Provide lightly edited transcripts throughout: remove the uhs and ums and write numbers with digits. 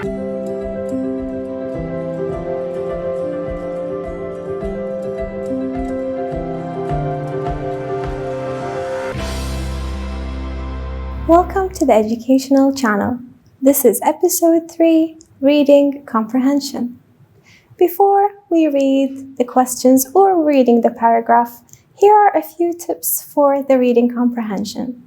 Welcome to the educational channel. This is episode 3, Reading Comprehension. Before we read the questions or reading the paragraph, here are a few tips for the reading comprehension.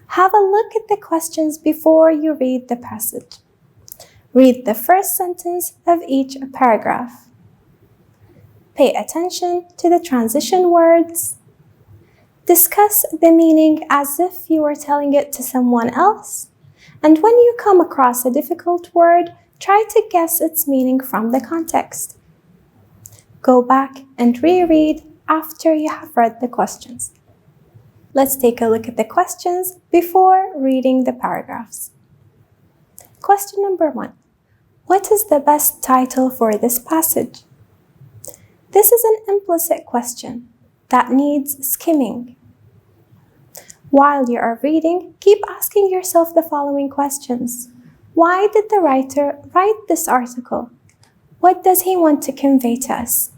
Have a look at the questions before you read the passage. Read the first sentence of each paragraph. Pay attention to the transition words. Discuss the meaning as if you were telling it to someone else. And when you come across a difficult word, try to guess its meaning from the context. Go back and reread after you have read the questions. Let's take a look at the questions before reading the paragraphs. Question number 1. What is the best title for this passage? This is an implicit question that needs skimming. While you are reading, keep asking yourself the following questions. Why did the writer write this article? What does he want to convey to us?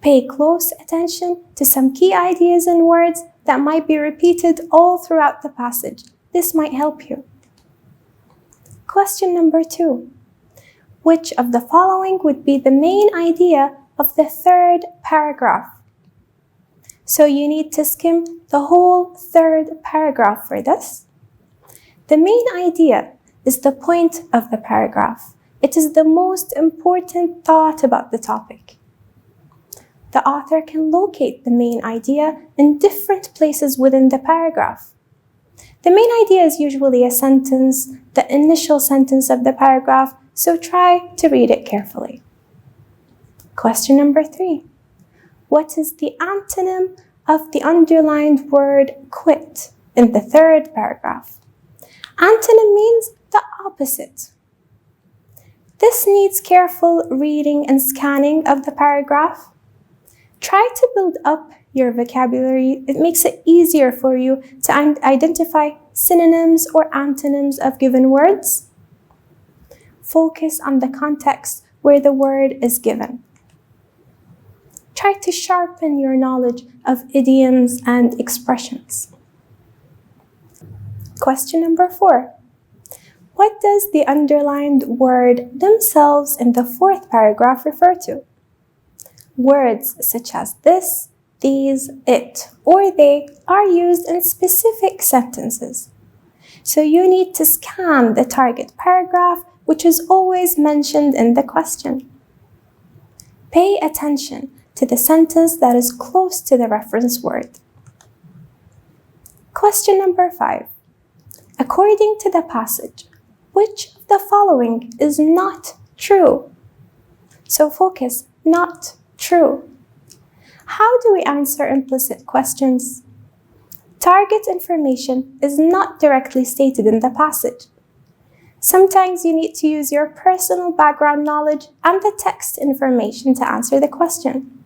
Pay close attention to some key ideas and words that might be repeated all throughout the passage. This might help you. Question number 2. Which of the following would be the main idea of the third paragraph? So you need to skim the whole third paragraph for this. The main idea is the point of the paragraph. It is the most important thought about the topic. The author can locate the main idea in different places within the paragraph. The main idea is usually a sentence, the initial sentence of the paragraph, so try to read it carefully. Question number 3. What is the antonym of the underlined word quit in the third paragraph? Antonym means the opposite. This needs careful reading and scanning of the paragraph. Try to build up your vocabulary. It makes it easier for you to identify synonyms or antonyms of given words. Focus on the context where the word is given. Try to sharpen your knowledge of idioms and expressions. Question number 4. What does the underlined word themselves in the fourth paragraph refer to? Words such as this, these, it, or they are used in specific sentences. So you need to scan the target paragraph, which is always mentioned in the question. Pay attention to the sentence that is close to the reference word. Question number 5. According to the passage, which of the following is not true? So focus, not true. How do we answer implicit questions? Target information is not directly stated in the passage. Sometimes you need to use your personal background knowledge and the text information to answer the question.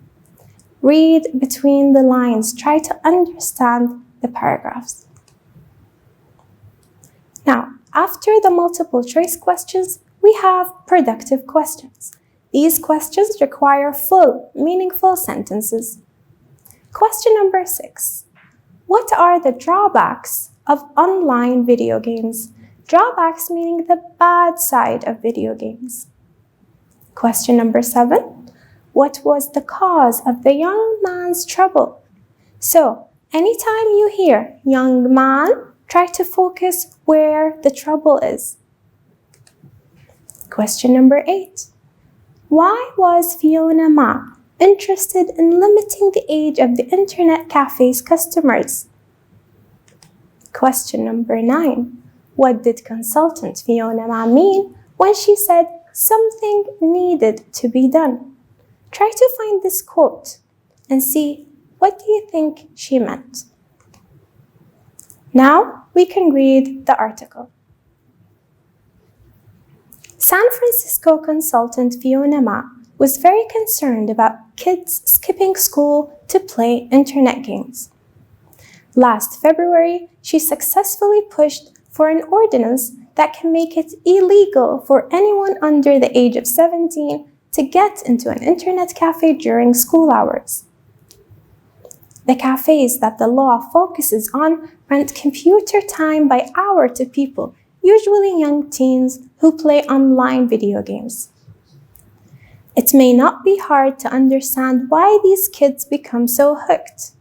Read between the lines. Try to understand the paragraphs. Now, after the multiple choice questions, we have productive questions. These questions require full, meaningful sentences. Question number 6. What are the drawbacks of online video games? Drawbacks meaning the bad side of video games. Question number 7. What was the cause of the young man's trouble? So, anytime you hear young man, try to focus where the trouble is. Question number 8. Why was Fiona Ma interested in limiting the age of the internet cafe's customers? Question number 9. What did consultant Fiona Ma mean when she said something needed to be done? Try to find this quote and see what do you think she meant. Now we can read the article. San Francisco consultant Fiona Ma was very concerned about kids skipping school to play internet games. Last February, she successfully pushed for an ordinance that can make it illegal for anyone under the age of 17 to get into an internet cafe during school hours. The cafes that the law focuses on rent computer time by hour to people, usually young teens who play online video games. It may not be hard to understand why these kids become so hooked.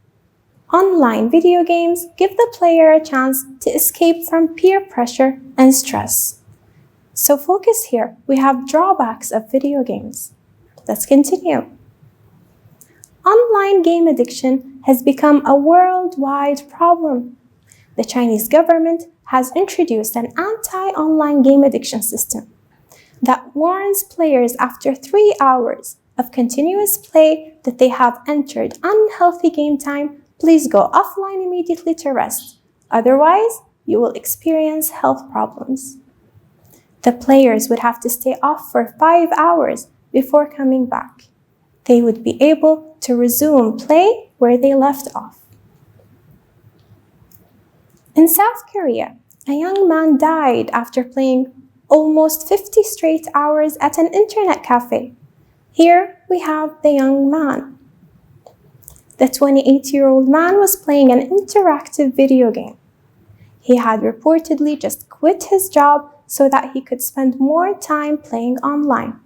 Online video games give the player a chance to escape from peer pressure and stress. So focus here. We have drawbacks of video games. Let's continue. Online game addiction has become a worldwide problem. The Chinese government has introduced an anti-online game addiction system that warns players after 3 hours of continuous play that they have entered unhealthy game time. Please go offline immediately to rest. Otherwise, you will experience health problems. The players would have to stay off for 5 hours before coming back. They would be able to resume play where they left off. In South Korea, a young man died after playing almost 50 straight hours at an internet cafe. Here we have the young man. The 28-year-old man was playing an interactive video game. He had reportedly just quit his job so that he could spend more time playing online.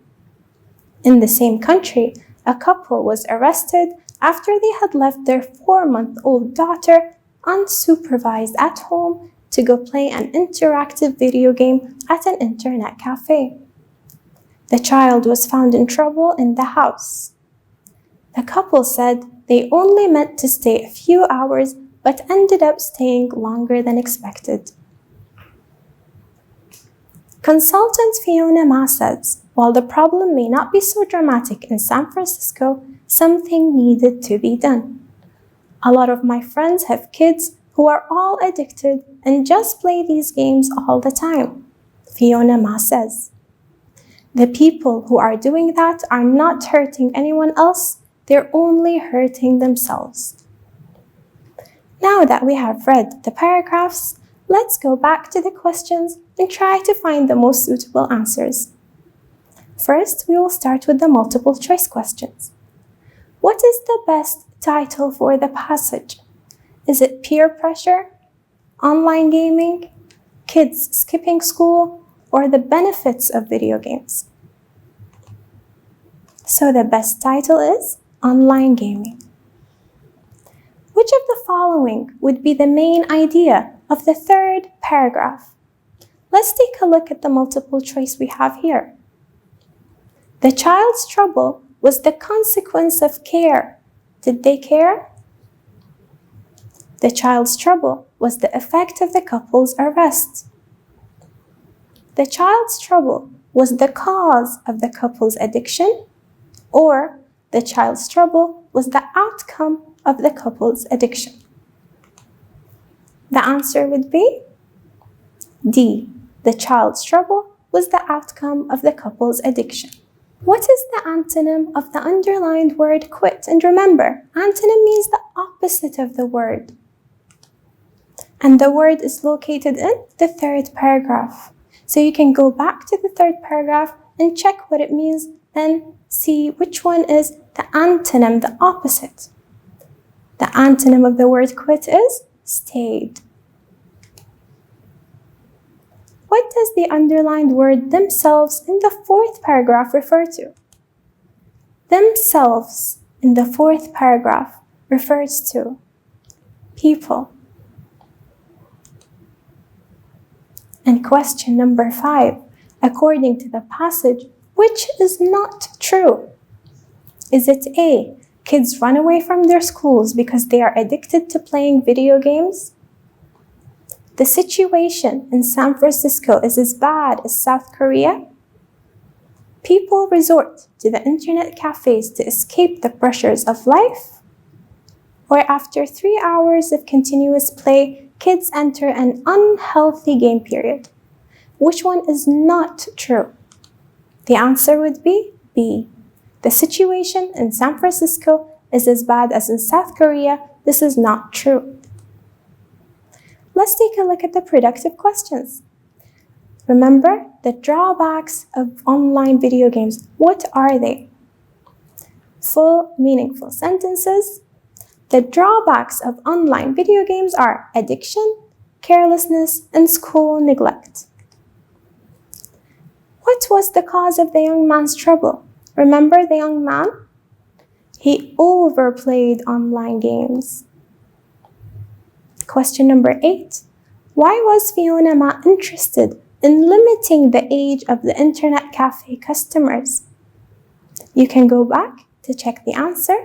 In the same country, a couple was arrested after they had left their 4-month-old daughter unsupervised at home to go play an interactive video game at an internet cafe. The child was found in trouble in the house. The couple said they only meant to stay a few hours but ended up staying longer than expected. Consultant Fiona Ma says, while the problem may not be so dramatic in San Francisco, something needed to be done. A lot of my friends have kids who are all addicted and just play these games all the time, Fiona Ma says. The people who are doing that are not hurting anyone else, they're only hurting themselves. Now that we have read the paragraphs, let's go back to the questions and try to find the most suitable answers. First, we will start with the multiple choice questions. What is the best title for the passage? Is it peer pressure, online gaming, kids skipping school, or the benefits of video games? So the best title is online gaming. Which of the following would be the main idea of the third paragraph? Let's take a look at the multiple choice we have here. The child's trouble was the consequence of care. Did they care? The child's trouble was the effect of the couple's arrest. The child's trouble was the cause of the couple's addiction, or the child's trouble was the outcome of the couple's addiction. The answer would be D. The child's trouble was the outcome of the couple's addiction. What is the antonym of the underlined word quit? And remember, antonym means the opposite of the word. And the word is located in the third paragraph. So you can go back to the third paragraph and check what it means, then see which one is the antonym, the opposite. The antonym of the word quit is stayed. What does the underlined word themselves in the fourth paragraph refer to? Themselves in the fourth paragraph refers to people. And question number 5, according to the passage, which is not true? Is it A, kids run away from their schools because they are addicted to playing video games? The situation in San Francisco is as bad as South Korea? People resort to the internet cafes to escape the pressures of life? Or after 3 hours of continuous play, kids enter an unhealthy game period? Which one is not true? The answer would be B. The situation in San Francisco is as bad as in South Korea. This is not true. Let's take a look at the productive questions. Remember the drawbacks of online video games. What are they? Full, meaningful sentences. The drawbacks of online video games are addiction, carelessness, and school neglect. What was the cause of the young man's trouble? Remember the young man? He overplayed online games. Question number 8. Why was Fiona Ma interested in limiting the age of the internet cafe customers? You can go back to check the answer.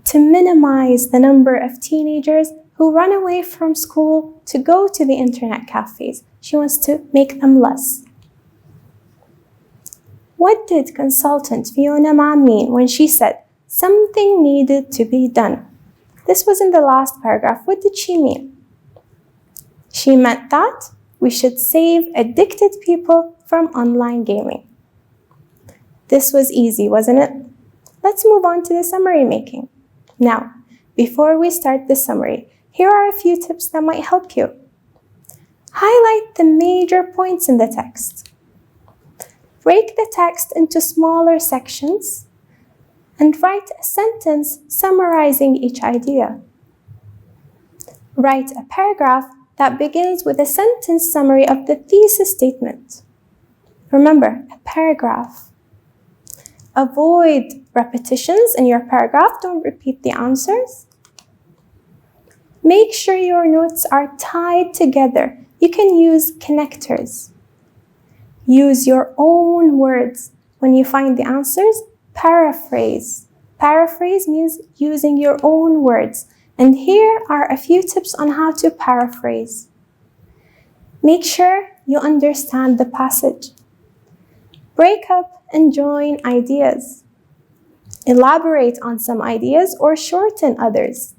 To minimize the number of teenagers who run away from school to go to the internet cafes. She wants to make them less. What did consultant Fiona Ma mean when she said something needed to be done? This was in the last paragraph. What did she mean? She meant that we should save addicted people from online gaming. This was easy, wasn't it? Let's move on to the summary making. Now, before we start the summary, here are a few tips that might help you. Highlight the major points in the text. Break the text into smaller sections and write a sentence summarizing each idea. Write a paragraph that begins with a sentence summary of the thesis statement. Remember, a paragraph. Avoid repetitions in your paragraph. Don't repeat the answers. Make sure your notes are tied together. You can use connectors. Use your own words. When you find the answers, paraphrase. Paraphrase means using your own words. And here are a few tips on how to paraphrase. Make sure you understand the passage. Break up and join ideas. Elaborate on some ideas or shorten others.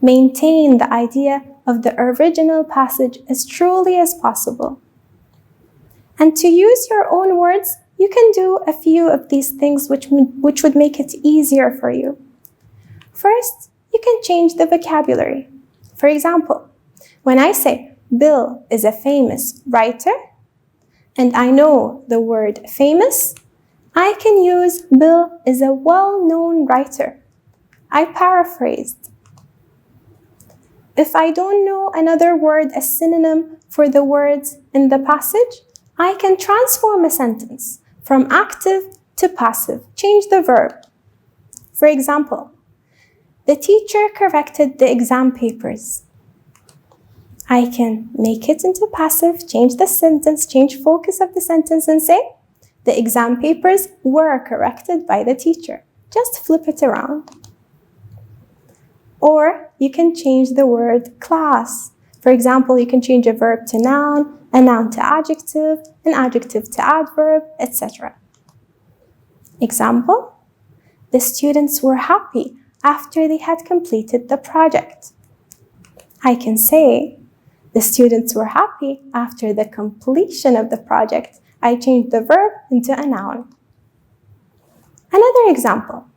Maintain the idea of the original passage as truly as possible. And to use your own words, you can do a few of these things which would make it easier for you. First, you can change the vocabulary. For example, when I say Bill is a famous writer, and I know the word famous, I can use Bill is a well-known writer. I paraphrased. If I don't know another word as synonym for the words in the passage, I can transform a sentence from active to passive. Change the verb. For example, the teacher corrected the exam papers. I can make it into passive, change the sentence, change focus of the sentence and say, the exam papers were corrected by the teacher. Just flip it around. Or you can change the word class. For example, you can change a verb to noun, a noun to adjective, an adjective to adverb, etc. Example, the students were happy after they had completed the project. I can say, the students were happy after the completion of the project. I changed the verb into a noun. Another example,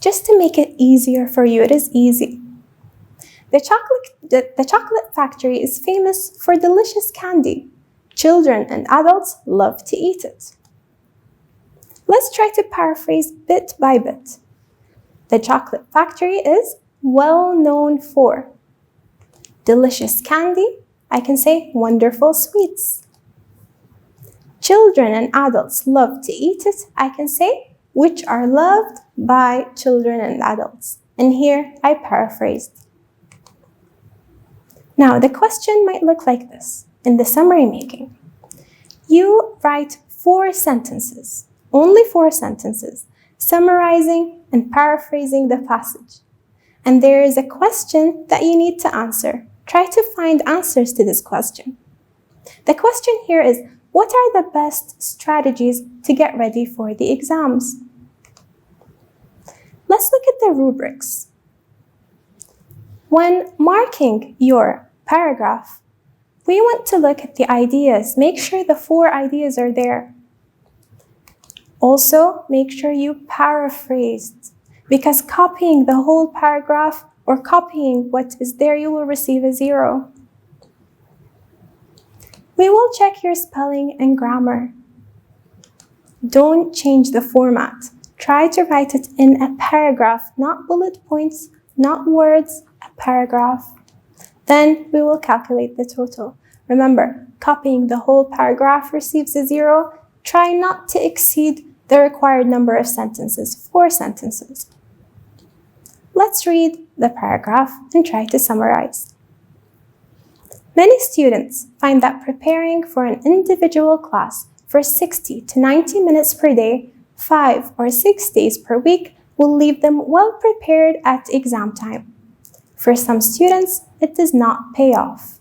just to make it easier for you, it is easy. The chocolate factory is famous for delicious candy. Children and adults love to eat it. Let's try to paraphrase bit by bit. The chocolate factory is well known for delicious candy. I can say wonderful sweets. Children and adults love to eat it. I can say which are loved by children and adults. And here I paraphrased. Now the question might look like this in the summary making. You write 4 sentences, only 4 sentences, summarizing and paraphrasing the passage. And there is a question that you need to answer. Try to find answers to this question. The question here is, what are the best strategies to get ready for the exams? Let's look at the rubrics. When marking your paragraph, we want to look at the ideas. Make sure the 4 ideas are there. Also, make sure you paraphrased, because copying the whole paragraph or copying what is there, you will receive a 0. We will check your spelling and grammar. Don't change the format. Try to write it in a paragraph, not bullet points, not words, a paragraph. Then we will calculate the total. Remember, copying the whole paragraph receives a 0. Try not to exceed the required number of sentences, 4 sentences. Let's read the paragraph and try to summarize. Many students find that preparing for an individual class for 60 to 90 minutes per day, 5 or 6 days per week, will leave them well prepared at exam time. For some students, it does not pay off.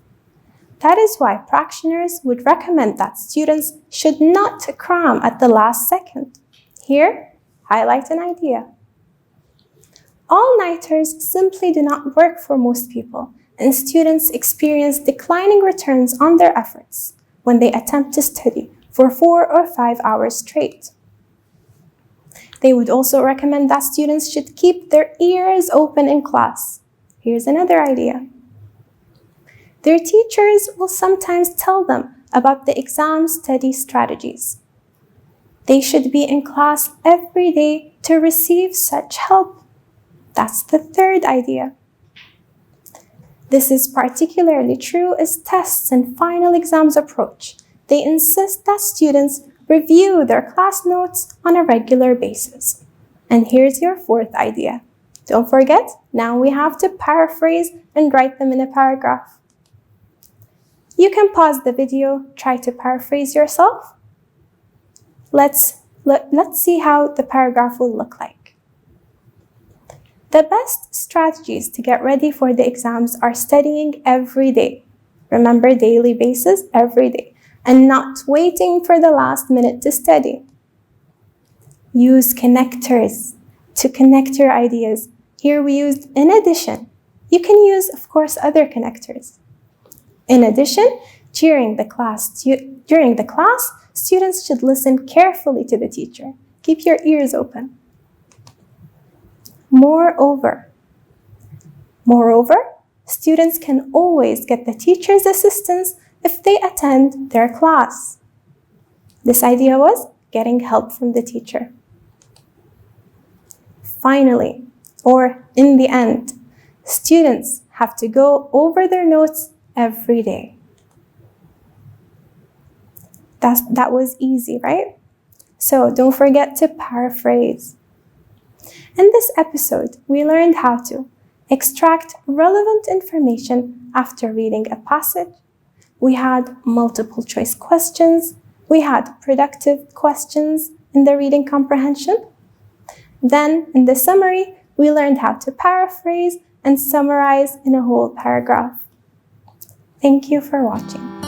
That is why practitioners would recommend that students should not cram at the last second. Here, highlight an idea. All-nighters simply do not work for most people, and students experience declining returns on their efforts when they attempt to study for 4 or 5 hours straight. They would also recommend that students should keep their ears open in class. Here's another idea. Their teachers will sometimes tell them about the exam study strategies. They should be in class every day to receive such help. That's the third idea. This is particularly true as tests and final exams approach. They insist that students review their class notes on a regular basis. And here's your fourth idea. Don't forget, now we have to paraphrase and write them in a paragraph. You can pause the video, try to paraphrase yourself. Let's see how the paragraph will look like. The best strategies to get ready for the exams are studying every day. Remember, daily basis, every day, and not waiting for the last minute to study. Use connectors to connect your ideas. Here we used in addition. You can use, of course, other connectors. In addition, during the class, students should listen carefully to the teacher. Keep your ears open. Moreover, students can always get the teacher's assistance if they attend their class. This idea was getting help from the teacher. Finally, or in the end, students have to go over their notes every day. That was easy, right? So don't forget to paraphrase. In this episode, we learned how to extract relevant information after reading a passage. We had multiple choice questions. We had productive questions in the reading comprehension. Then, in the summary, we learned how to paraphrase and summarize in a whole paragraph. Thank you for watching.